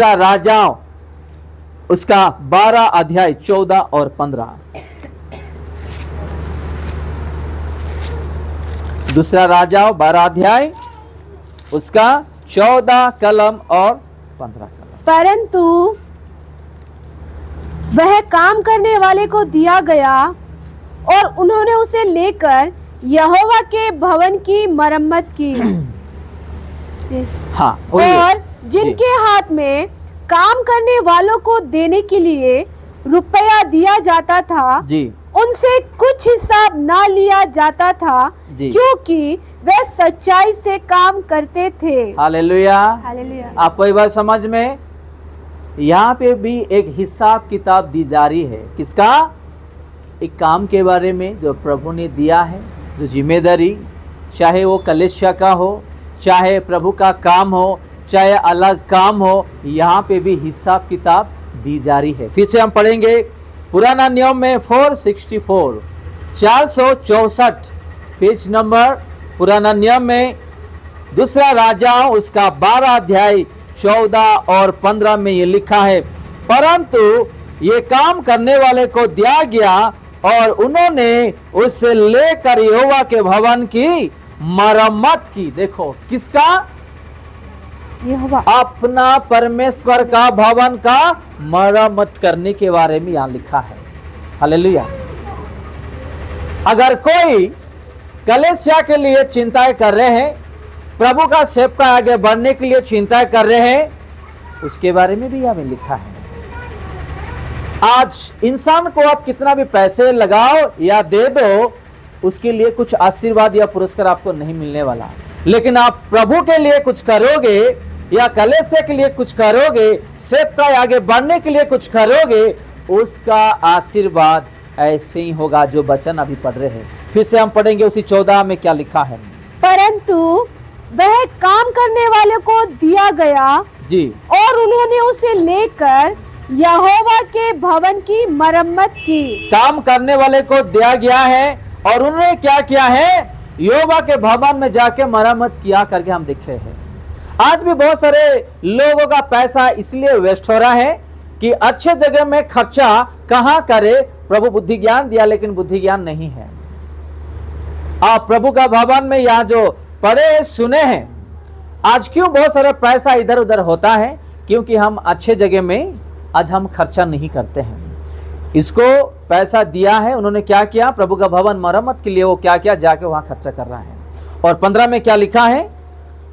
राजाओं उसका 12 अध्याय 14 और 15। दूसरा राजाओं 12 अध्याय उसका 14 कलम और 15 कलम। परंतु वह काम करने वाले को दिया गया और उन्होंने उसे लेकर यहोवा के भवन की मरम्मत की। हाँ, और जिनके हाथ में काम करने वालों को देने के लिए रुपया दिया जाता था जी, उनसे कुछ हिसाब ना लिया जाता था, क्योंकि वे सच्चाई से काम करते थे। हालेलुया। हालेलुया। आपको एक बात समझ में, यहाँ पे भी एक हिसाब किताब दी जा रही है। किसका? एक काम के बारे में जो प्रभु ने दिया है, जो जिम्मेदारी, चाहे वो कलीसिया का हो, चाहे प्रभु का काम हो, चाहे अलग काम हो, यहाँ पे भी हिसाब किताब दी जा रही है। फिर से हम पढ़ेंगे पुराना नियम में 464 464 पेज नंबर पुराना नियम में दूसरा राजाओं उसका 12 अध्याय 14 और 15 में ये लिखा है, परंतु ये काम करने वाले को दिया गया और उन्होंने उससे लेकर यहोवा के भवन की मरम्मत की। देखो किसका? यहोवा, अपना परमेश्वर का भवन का मरम्मत करने के बारे में यहाँ लिखा है। हालेलुया। अगर कोई कलीसिया के लिए चिंताएं कर रहे हैं, प्रभु का सेवका आगे बढ़ने के लिए चिंता कर रहे हैं, उसके बारे में भी हमें लिखा है। आज इंसान को आप कितना भी पैसे लगाओ या दे दो, उसके लिए कुछ आशीर्वाद या पुरस्कार आपको नहीं मिलने वाला। लेकिन आप प्रभु के लिए कुछ करोगे या कलीसिया के लिए कुछ करोगे, सेवका आगे बढ़ने के लिए कुछ करोगे, उसका आशीर्वाद ऐसे ही होगा जो वचन अभी पढ़ रहे हैं। फिर से हम पढ़ेंगे उसी 14 में क्या लिखा है। परंतु वह काम करने वाले को दिया गया जी, और उन्होंने उसे लेकर यहोवा के भवन की मरम्मत की। काम करने वाले को दिया गया है और उन्होंने क्या किया है? यहोवा के भवन में जाके मरम्मत किया करके हम देख रहे हैं। आज भी बहुत सारे लोगों का पैसा इसलिए वेस्ट हो रहा है कि अच्छे जगह में खर्चा कहां करे। प्रभु बुद्धि ज्ञान दिया, लेकिन बुद्धि ज्ञान नहीं है। आप प्रभु का भवन में यहाँ जो पढ़े सुने हैं, आज क्यों बहुत सारा पैसा इधर उधर होता है? क्योंकि हम अच्छे जगह में आज हम खर्चा नहीं करते हैं। इसको पैसा दिया है, उन्होंने क्या किया? प्रभु का भवन मरम्मत के लिए वो क्या किया? जाके वहां खर्चा कर रहा है। और 15 में क्या लिखा है?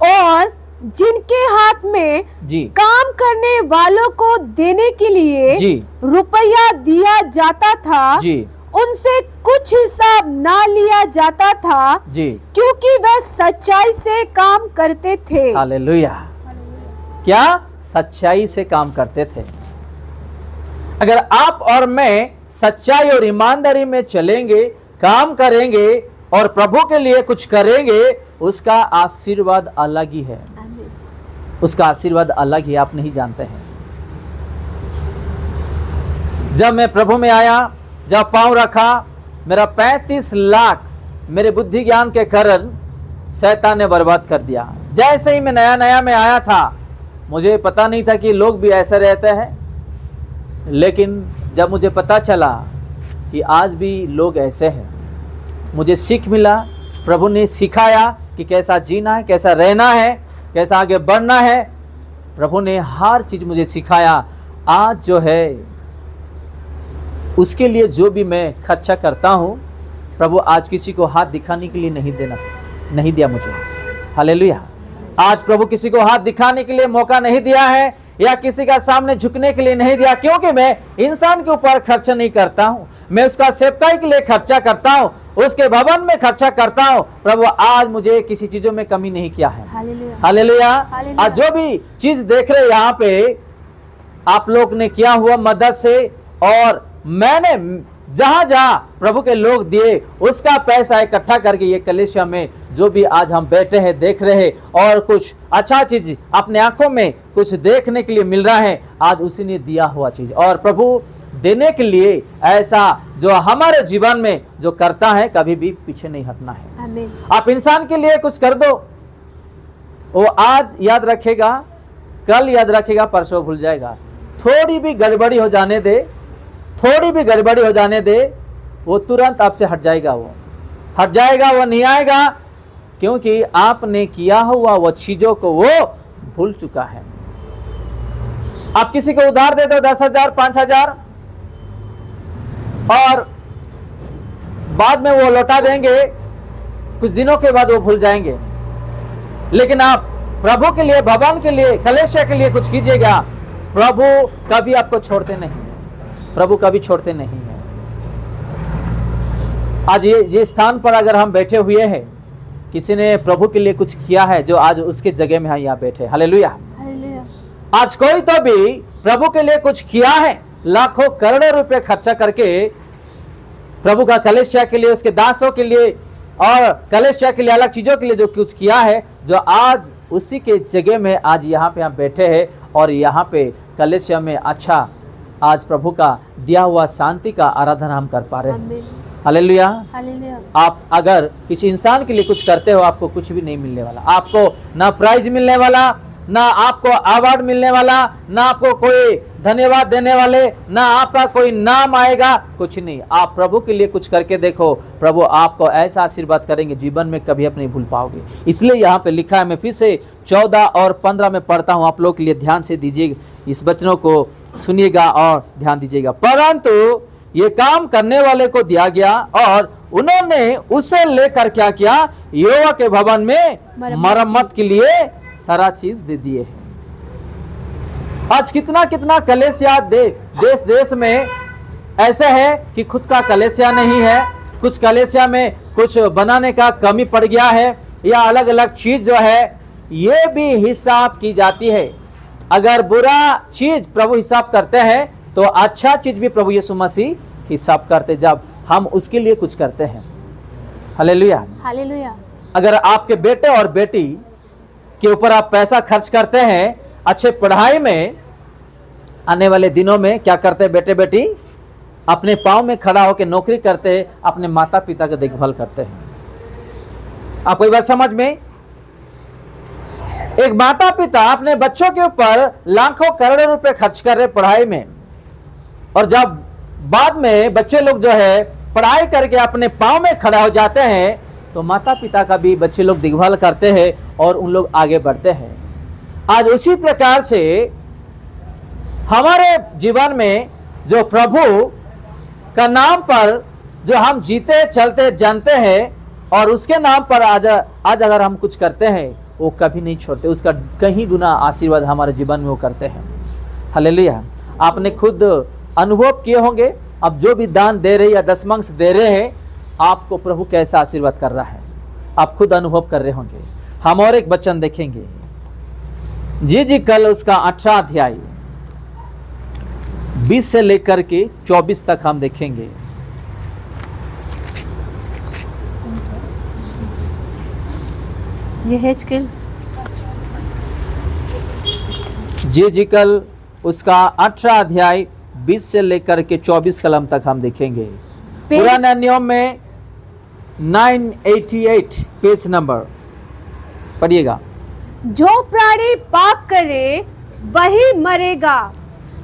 और जिनके हाथ में जी, काम करने वालों को देने के लिए जी, रुपया दिया जाता था, जी, उनसे कुछ हिसाब ना लिया जाता था, जी, क्योंकि वे सच्चाई से काम करते थे। हालेलुया। क्या? सच्चाई से काम करते थे। अगर आप और मैं सच्चाई और ईमानदारी में चलेंगे, काम करेंगे और प्रभु के लिए कुछ करेंगे, उसका आशीर्वाद अलग ही है। उसका आशीर्वाद अलग ही, आप नहीं जानते हैं। जब मैं प्रभु में आया, जब पांव रखा, मेरा 35 लाख मेरे बुद्धि ज्ञान के कारण शैतान ने बर्बाद कर दिया। जैसे ही मैं नया नया में आया था, मुझे पता नहीं था कि लोग भी ऐसे रहते हैं। लेकिन जब मुझे पता चला कि आज भी लोग ऐसे हैं, मुझे सीख मिला। प्रभु ने सिखाया कि कैसा जीना है, कैसा रहना है, कैसा आगे बढ़ना है। प्रभु ने हर चीज़ मुझे सिखाया। आज जो है उसके लिए जो भी मैं खर्चा करता हूँ, प्रभु आज किसी को हाथ दिखाने के लिए नहीं दिया मुझे। हालेलुया। आज प्रभु किसी को हाथ दिखाने के लिए मौका नहीं दिया है या किसी का सामने झुकने के लिए नहीं दिया, क्योंकि मैं इंसान के ऊपर खर्चा नहीं करता हूं। मैं उसका सेवकाई के लिए खर्चा करता हूं, उसके भवन में खर्चा करता हूं। प्रभु आज मुझे किसी चीजों में कमी नहीं किया है। हालेलुया। आज जो भी चीज देख रहे यहाँ पे आप लोग ने किया हुआ मदद से, और मैंने जहां जहां प्रभु के लोग दिए, उसका पैसा इकट्ठा करके ये कलीसिया में जो भी आज हम बैठे हैं, देख रहे हैं, और कुछ अच्छा चीज अपने आंखों में कुछ देखने के लिए मिल रहा है, आज उसी ने दिया हुआ चीज। और प्रभु देने के लिए ऐसा जो हमारे जीवन में जो करता है, कभी भी पीछे नहीं हटना है। आमीन। आप इंसान के लिए कुछ कर दो, वो आज याद रखेगा, कल याद रखेगा, परसों भूल जाएगा। थोड़ी भी गड़बड़ी हो जाने दे, थोड़ी भी गड़बड़ी हो जाने दे, वो तुरंत आपसे हट जाएगा, वो हट जाएगा, वो नहीं आएगा, क्योंकि आपने किया हुआ वो चीजों को वो भूल चुका है। आप किसी को उधार दे दो 10,000 5,000 और बाद में वो लौटा देंगे, कुछ दिनों के बाद वो भूल जाएंगे। लेकिन आप प्रभु के लिए, भवन के लिए, कलीसिया के लिए कुछ कीजिएगा, प्रभु कभी आपको छोड़ते नहीं है, प्रभु कभी छोड़ते नहीं है। आज ये स्थान पर अगर हम बैठे हुए हैं, किसी ने प्रभु के लिए कुछ किया है जो आज उसके जगह में हम यहाँ बैठे। हालेलुया। आज कोई तो भी प्रभु के लिए कुछ किया है, लाखों करोड़ों रुपए खर्चा करके प्रभु का कलीसिया के लिए, उसके दासों के लिए और कलीसिया के लिए, अलग चीजों के लिए जो कुछ किया है, जो आज उसी के जगह में आज यहाँ पे हम बैठे हैं और यहाँ पे कलीसिया में अच्छा आज प्रभु का दिया हुआ शांति का आराधना हम कर पा रहे हैं। हालेलुया। आप अगर किसी इंसान के लिए कुछ करते हो, आपको कुछ भी नहीं मिलने वाला, आपको ना प्राइज मिलने वाला, ना आपको अवार्ड मिलने वाला, ना आपको कोई धन्यवाद देने वाले, ना आपका कोई नाम आएगा, कुछ नहीं। आप प्रभु के लिए कुछ करके देखो, प्रभु आपको ऐसा आशीर्वाद करेंगे, जीवन में कभी आप नहीं भूल पाओगे। इसलिए यहाँ पे लिखा है, मैं फिर से 14 और 15 में पढ़ता हूँ, आप लोग के लिए ध्यान से दीजिए, इस वचनों को सुनिएगा और ध्यान दीजिएगा। परंतु ये काम करने वाले को दिया गया और उन्होंने उसे लेकर क्या किया, यहोवा के भवन में मरम्मत के लिए सारा चीज दे दिए है। आज कितना कितना कलीसिया देश देश में ऐसे है कि खुद का कलीसिया नहीं है, कुछ कलीसिया में कुछ बनाने का कमी पड़ गया है, या अलग अलग चीज जो है ये भी हिसाब की जाती है। अगर बुरा चीज प्रभु हिसाब करते हैं तो अच्छा चीज भी प्रभु यीशु मसीह हिसाब करते, जब हम उसके लिए कुछ करते हैं। हालेलुया। हालेलुया। अगर आपके बेटे और बेटी के ऊपर आप पैसा खर्च करते हैं, अच्छे पढ़ाई में, आने वाले दिनों में क्या करते हैं बेटे बेटी, अपने पांव में खड़ा होकर नौकरी करते हैं, अपने माता पिता की देखभाल करते हैं। आपको ये बात समझ में? एक माता पिता अपने बच्चों के ऊपर लाखों करोड़ों रुपए खर्च कर रहे पढ़ाई में, और जब बाद में बच्चे लोग जो है पढ़ाई करके अपने पांव में खड़ा हो जाते हैं, तो माता पिता का भी बच्चे लोग देखभाल करते हैं और उन लोग आगे बढ़ते हैं। आज उसी प्रकार से हमारे जीवन में जो प्रभु का नाम पर जो हम जीते चलते जानते हैं, और उसके नाम पर आज अगर हम कुछ करते हैं, वो कभी नहीं छोड़ते, उसका कहीं गुना आशीर्वाद हमारे जीवन में वो करते हैं। हालेलुया। आपने खुद अनुभव किए होंगे, अब जो भी दान दे रहे या दशमांश दे रहे हैं, आपको प्रभु कैसा आशीर्वाद कर रहा है, आप खुद अनुभव कर रहे होंगे। हम और एक वचन देखेंगे, जी कल उसका 18 अध्याय 20 से लेकर के 24 तक हम देखेंगे। ये हेजकेल जी कल उसका 18 अध्याय 20 से लेकर के 24 कलम तक हम देखेंगे। पुराने नियम में 988 पेज नंबर पढ़िएगा। जो प्राणी पाप करे वही मरेगा,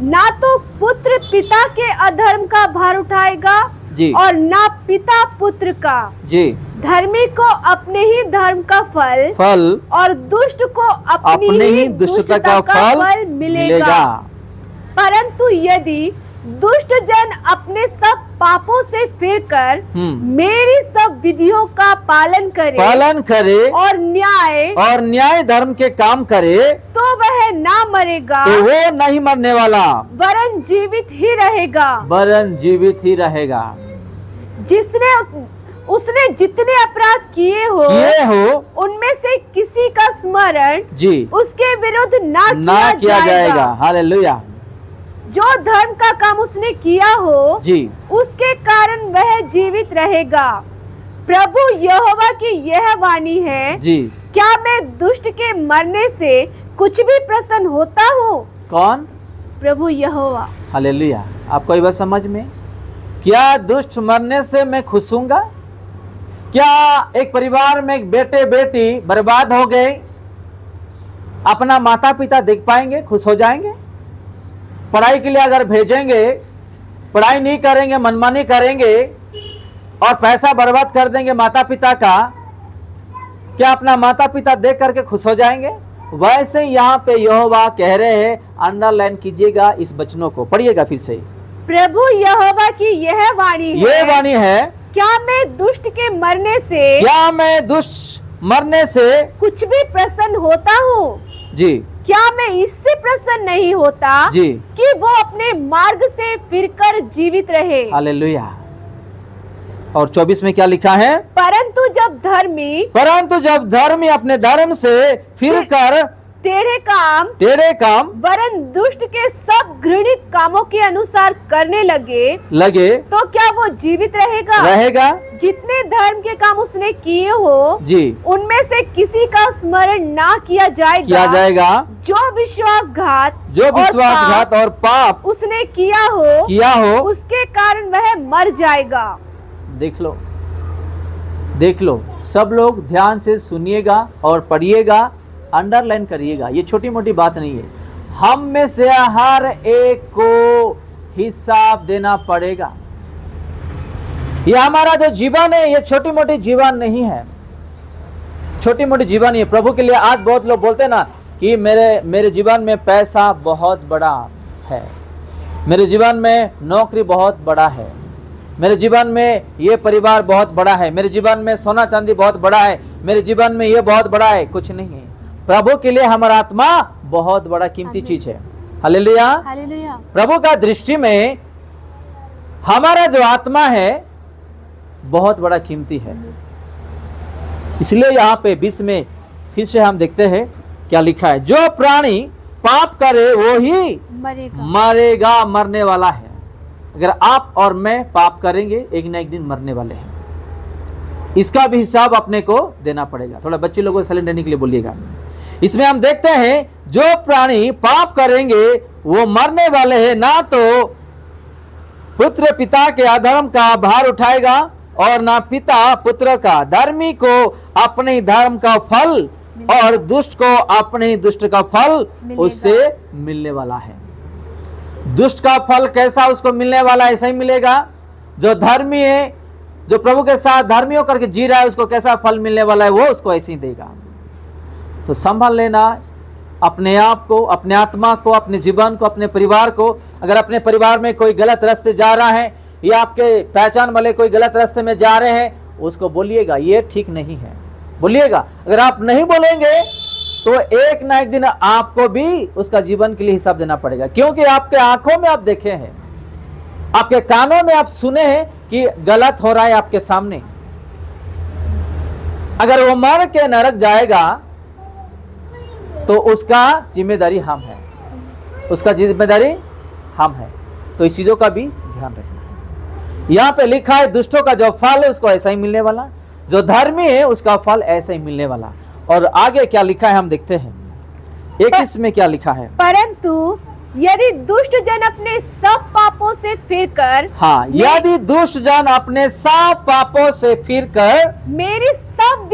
ना तो पुत्र पिता के अधर्म का भार उठाएगा जी, और ना पिता पुत्र का। जी। धर्मी को अपने ही धर्म का फल और दुष्ट को अपनी ही दुष्टता का फल मिलेगा। परंतु यदि दुष्ट जन अपने सब पापों से फिरकर मेरी सब विधियों का पालन करे और न्याय धर्म के काम करे, तो वह ना मरेगा, तो वो नहीं मरने वाला, वरन जीवित ही रहेगा। उसने जितने अपराध किए हो उनमें से किसी का स्मरण जी उसके विरुद्ध ना किया जाएगा। हालेलुया। जो धर्म का काम उसने किया हो जी, उसके कारण वह जीवित रहेगा। प्रभु यहोवा की यह वाणी है जी, क्या मैं दुष्ट के मरने से कुछ भी प्रसन्न होता हूँ? कौन? प्रभु यहोवा। हालेलुया। आपको ये बात समझ में? क्या दुष्ट मरने से मैं खुश हूँगा? क्या एक परिवार में एक बेटे बेटी बर्बाद हो गए, अपना माता पिता देख पाएंगे, खुश हो जाएंगे? पढ़ाई के लिए अगर भेजेंगे, पढ़ाई नहीं करेंगे, मनमानी करेंगे और पैसा बर्बाद कर देंगे माता पिता का, क्या अपना माता पिता देख करके खुश हो जाएंगे? वैसे यहाँ पे यहोवा कह रहे हैं, अंडरलाइन कीजिएगा इस वचनों को, पढ़िएगा फिर से। प्रभु यहोवा की यह वाणी है, ये वाणी है, क्या मैं दुष्ट के मरने से, क्या मैं दुष्ट मरने से कुछ भी प्रसन्न होता हूँ? जी, क्या मैं इससे प्रसन्न नहीं होता जी, कि वो अपने मार्ग से फिरकर जीवित रहे? हालेलुया। और 24 में क्या लिखा है? परंतु जब धर्मी अपने धर्म से फिरकर तेरे काम वरन दुष्ट के सब घृणित कामों के अनुसार करने लगे तो क्या वो जीवित रहेगा? जितने धर्म के काम उसने किए हो जी, उनमें से किसी का स्मरण ना किया जाएगा। जो विश्वासघात और पाप उसने किया हो उसके कारण वह मर जाएगा। देख लो, सब लोग ध्यान से सुनिएगा और पढ़िएगा, अंडरलाइन करिएगा। ये छोटी मोटी बात नहीं है, हम में से हर एक को हिसाब देना पड़ेगा। ये हमारा जो जीवन है, ये छोटी मोटी जीवन नहीं है, छोटी मोटी जीवन ही है प्रभु के लिए। आज बहुत लोग बोलते हैं ना कि मेरे जीवन में पैसा बहुत बड़ा है, मेरे जीवन में नौकरी बहुत बड़ा है, मेरे जीवन में ये परिवार बहुत बड़ा है, मेरे जीवन में सोना चांदी बहुत बड़ा है, मेरे जीवन में ये बहुत बड़ा है। कुछ नहीं है, प्रभु के लिए हमारा आत्मा बहुत बड़ा कीमती चीज है। हालेलुया। प्रभु का दृष्टि में हमारा जो आत्मा है बहुत बड़ा कीमती है। इसलिए यहाँ पे 20 में फिर से हम देखते हैं क्या लिखा है, जो प्राणी पाप करे वो ही मरेगा, मरने वाला है। अगर आप और मैं पाप करेंगे, एक ना एक दिन मरने वाले हैं, इसका भी हिसाब अपने को देना पड़ेगा। थोड़ा बच्चे लोगों को साइलेंट रहने के लिए बोलिएगा। इसमें हम देखते हैं जो प्राणी पाप करेंगे वो मरने वाले हैं, ना तो पुत्र पिता के अधर्म का भार उठाएगा और ना पिता पुत्र का। धर्मी को अपने धर्म का फल और दुष्ट को अपने दुष्ट का फल उससे मिलने वाला है। दुष्ट का फल कैसा उसको मिलने वाला है, ऐसा ही मिलेगा। जो धर्मी है, जो प्रभु के साथ धर्मी होकर के जी रहा है, उसको कैसा फल मिलने वाला है, वो उसको ऐसे ही देगा। तो संभाल लेना अपने आप को, अपने आत्मा को, अपने जीवन को, अपने परिवार को। अगर अपने परिवार में कोई गलत रास्ते जा रहा है या आपके पहचान वाले कोई गलत रास्ते में जा रहे हैं, उसको बोलिएगा ये ठीक नहीं है, बोलिएगा। अगर आप नहीं बोलेंगे तो एक ना एक दिन आपको भी उसका जीवन के लिए हिसाब देना पड़ेगा, क्योंकि आपके आंखों में आप देखे हैं, आपके कानों में आप सुने हैं कि गलत हो रहा है आपके सामने। अगर वो मर के नरक जाएगा तो उसका जिम्मेदारी हम है, उसका जिम्मेदारी हम है। तो इस चीजों का भी ध्यान रखना है। यहां पे लिखा है दुष्टों का जो फल है उसको ऐसा ही मिलने वाला, जो धर्मी है उसका फल ऐसा ही मिलने वाला। और आगे क्या लिखा है हम देखते हैं 21 में क्या लिखा है, परंतु यदि दुष्ट जन अपने सब पापों से फिरकर, हाँ, यदि दुष्ट जन अपने सब पापों से फिरकर मेरी सब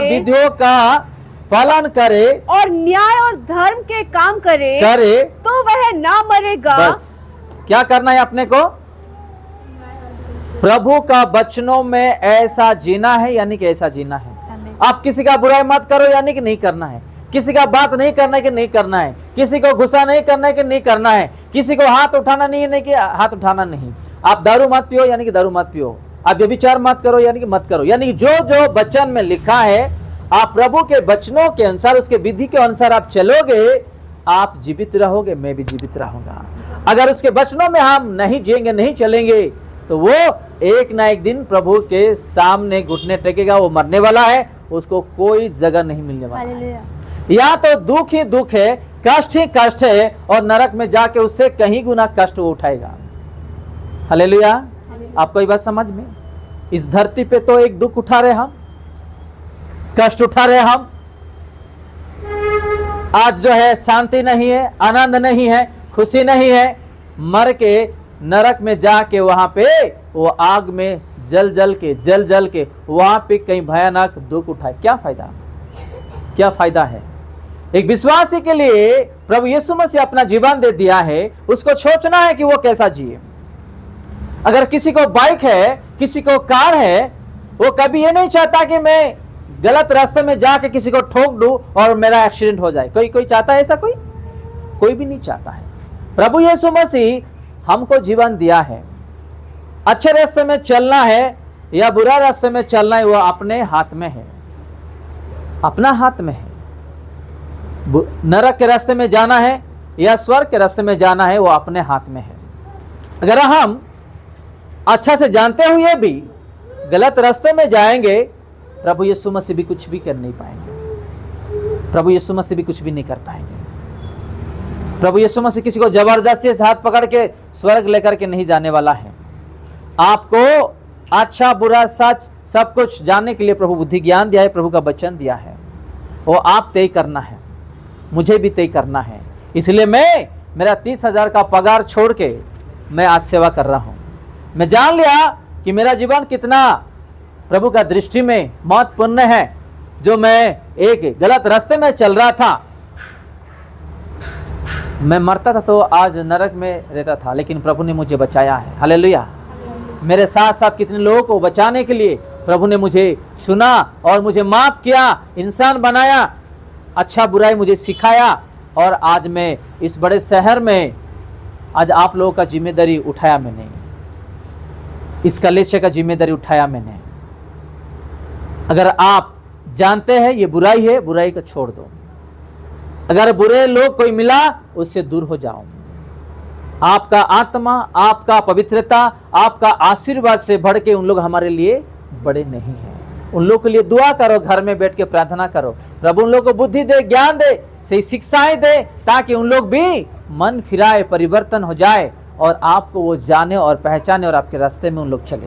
विधियों का पालन करे और न्याय और धर्म के काम करे तो वह ना मरेगा। बस क्या करना है अपने को, प्रभु का वचनों में ऐसा जीना है, यानी कि ऐसा जीना है। आप किसी का बुराई मत करो, यानी कि नहीं करना है। किसी का बात नहीं करना है कि नहीं करना है। किसी को गुस्सा नहीं करना है कि नहीं करना है। किसी को हाथ उठाना नहीं है कि हाथ उठाना नहीं। आप दारू मत पियो, यानी कि दारू मत पियो। आप व्यभिचार मत करो, यानी कि मत करो। यानी जो वचन में लिखा है, आप प्रभु के वचनों के अनुसार, उसके विधि के अनुसार आप चलोगे, आप जीवित रहोगे, मैं भी जीवित रहूंगा। अगर उसके वचनों में हम नहीं जिएंगे, नहीं चलेंगे, तो वो एक ना एक दिन प्रभु के सामने घुटने टेकेगा, वो मरने वाला है, उसको कोई जगह नहीं मिलने वाला है। या तो दुख ही दुख है, कष्ट ही कष्ट है, और नरक में जाके उससे कहीं गुना कष्ट वो उठाएगा। हालेलुया। आपको ये बात समझ में? इस धरती पे तो एक दुख उठा रहे हम, कष्ट उठा रहे हम। आज जो है शांति नहीं है, आनंद नहीं है, खुशी नहीं है। मर के नरक में जाके वहां पे वो आग में जल जल के वहां पे कहीं भयानक दुख उठाए, क्या फायदा? क्या फायदा है? एक विश्वासी के लिए प्रभु यीशु मसीह अपना जीवन दे दिया है, उसको सोचना है कि वो कैसा जिए। अगर किसी को बाइक है, किसी को कार है, वो कभी ये नहीं चाहता कि मैं गलत रास्ते में जाके किसी को ठोक दूं और मेरा एक्सीडेंट हो जाए। कोई चाहता है ऐसा? कोई भी नहीं चाहता है। प्रभु यीशु मसीह हमको जीवन दिया है। अच्छे रास्ते में चलना है या बुरा रास्ते में चलना है, वो अपने हाथ में है, अपना हाथ में है। नरक के रास्ते में जाना है या स्वर्ग के रास्ते में जाना है, वो अपने हाथ में है। अगर हम अच्छा से जानते हुए भी गलत रास्ते में जाएंगे, प्रभु यीशु मसीह भी कुछ भी कर नहीं पाएंगे। प्रभु यीशु मसीह भी कुछ भी नहीं कर पाएंगे। प्रभु यीशु मसीह किसी को जबरदस्ती से हाथ पकड़ के स्वर्ग लेकर के नहीं जाने वाला है। आपको अच्छा बुरा सच सब कुछ जानने के लिए प्रभु बुद्धि ज्ञान दिया है, प्रभु का वचन दिया है। वो आप तय करना है, मुझे भी तय करना है। इसलिए मैं मेरा 30,000 का पगार छोड़ के मैं आज सेवा कर रहा हूँ। मैं जान लिया कि मेरा जीवन कितना प्रभु का दृष्टि में महत्वपूर्ण है। जो मैं एक गलत रास्ते में चल रहा था, मैं मरता था तो आज नरक में रहता था, लेकिन प्रभु ने मुझे बचाया है। हालेलुया। मेरे साथ साथ कितने लोगों को बचाने के लिए प्रभु ने मुझे चुना और मुझे माफ किया, इंसान बनाया, अच्छा बुराई मुझे सिखाया, और आज मैं इस बड़े शहर में आज आप लोगों का जिम्मेदारी उठाया मैंने, इस कलेशे का जिम्मेदारी उठाया मैंने। अगर आप जानते हैं ये बुराई है, बुराई को छोड़ दो। अगर बुरे लोग कोई मिला, उससे दूर हो जाओ। आपका आत्मा, आपका पवित्रता, आपका आशीर्वाद से बढ़ के उन लोग हमारे लिए बड़े नहीं हैं। उन लोग के लिए दुआ करो, घर में बैठ के प्रार्थना करो। प्रभु उन लोग को बुद्धि दे, ज्ञान दे, सही शिक्षाएं दे, ताकि उन लोग भी मन फिराए, परिवर्तन हो जाए और आपको वो जाने और पहचाने और आपके रास्ते में उन लोग चले।